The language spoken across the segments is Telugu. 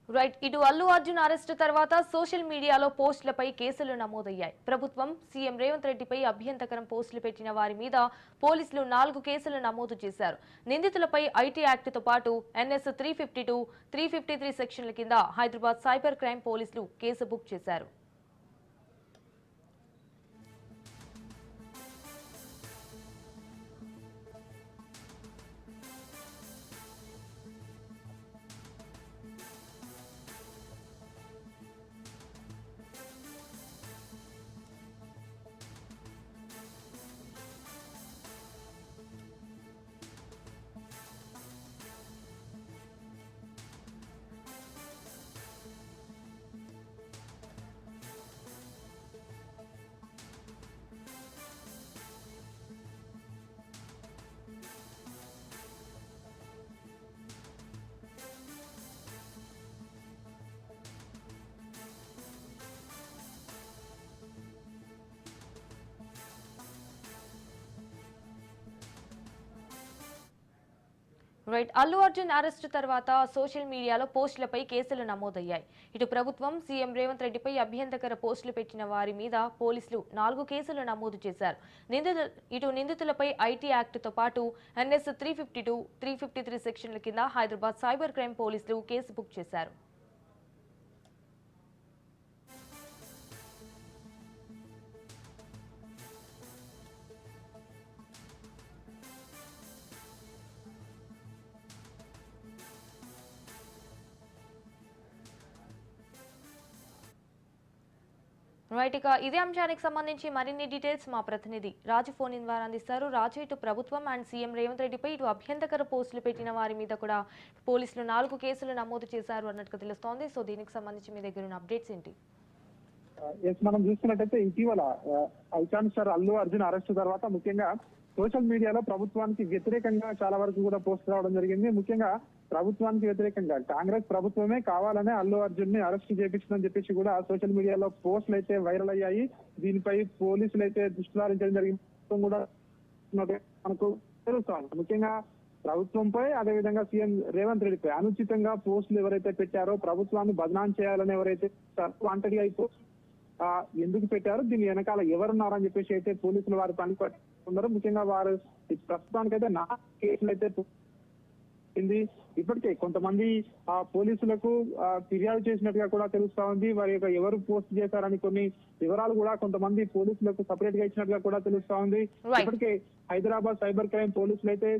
రైట్ ఇటు అల్లు అర్జున్ అరెస్ట్ తర్వాత సోషల్ మీడియాలో పోస్టులపై కేసులు నమోదయ్యాయి. ప్రభుత్వం సీఎం రేవంత్ రెడ్డిపై అభ్యంతరకరం పోస్టులు పెట్టిన వారి మీద పోలీసులు 4 కేసులు నమోదు చేశారు. నిందితులపై ఐటీ యాక్ట్తో పాటు ఎన్ఎస్ 352, 353 సెక్షన్ల కింద హైదరాబాద్ సైబర్ క్రైమ్ పోలీసులు కేసు బుక్ చేశారు. రైట్ అల్లు అర్జున్ అరెస్ట్ తర్వాత సోషల్ మీడియాలో పోస్టులపై కేసులు నమోదయ్యాయి. ఇటు ప్రభుత్వం సీఎం రేవంత్ రెడ్డిపై అభ్యంతరకర పోస్టులు పెట్టిన వారి మీద పోలీసులు 4 కేసులు నమోదు చేశారు. నిందితులపై ఐటీ యాక్ట్తో పాటు ఎన్ఎస్ 352, 353 సెక్షన్ల కింద హైదరాబాద్ సైబర్ క్రైమ్ పోలీసులు కేసు బుక్ చేశారు. రైట్ ఇక ఇదే అంశానికి సంబంధించి మరిన్ని డీటెయిల్స్ మా ప్రతినిధి రాజు ఫోన్ ఇన్ ద్వారా అందిస్తారు. రాజు, ఇటు ప్రభుత్వం అండ్ సీఎం రేవంత్ రెడ్డిపై ఇటు అభ్యంతరకర పోస్టులు పెట్టిన వారి మీద కూడా పోలీసులు 4 కేసులు నమోదు చేశారు అన్నట్టుగా తెలుస్తోంది. సో దీనికి సంబంధించి మీ దగ్గర ఉన్న అప్డేట్స్ ఏంటి? మనం చూస్తున్నట్టయితే ఇటీవల icon star Allu Arjun arrest తర్వాత ముఖ్యంగా సోషల్ మీడియాలో ప్రభుత్వానికి వ్యతిరేకంగా చాలా వరకు కూడా పోస్ట్ రావడం జరిగింది. ముఖ్యంగా ప్రభుత్వానికి వ్యతిరేకంగా కాంగ్రెస్ ప్రభుత్వమే కావాలనే అల్లు అర్జున్ ని అరెస్ట్ చేపించిందని చెప్పేసి కూడా సోషల్ మీడియాలో పోస్టులు అయితే వైరల్ అయ్యాయి. దీనిపై పోలీసులు అయితే దృష్టి సారించడం జరిగింది కూడా మనకు తెలుస్తోంది. ముఖ్యంగా ప్రభుత్వంపై అదేవిధంగా సీఎం రేవంత్ రెడ్డిపై అనుచితంగా పోస్టులు ఎవరైతే పెట్టారో, ప్రభుత్వాన్ని బదనాం చేయాలని ఎవరైతే వాంటెడ్ గా ఎందుకు పెట్టారో, దీని వెనకాల ఎవరున్నారని చెప్పేసి అయితే పోలీసులు వారి పని ఉన్నారు. ముఖ్యంగా వారు ప్రస్తుతానికైతే 4 కేసులు అయితే ఇప్పటికే కొంతమంది పోలీసులకు ఫిర్యాదు చేసినట్టుగా కూడా తెలుస్తా ఉంది. వారి యొక్క ఎవరు పోస్ట్ చేశారని కొన్ని వివరాలు కూడా కొంతమంది పోలీసులకు సపరేట్ గా ఇచ్చినట్టుగా కూడా తెలుస్తా ఉంది. ఇప్పటికే హైదరాబాద్ సైబర్ క్రైమ్ పోలీసులు అయితే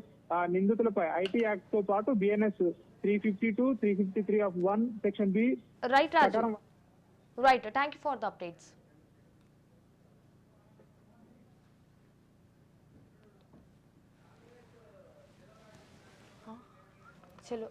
నిందితులపై ఐటీ యాక్ట్ తో పాటు బిఎన్ఎస్ 352, 353 of 1 సెక్షన్ బి ప్రకారం. Right. Thank you for the updates. Chalo.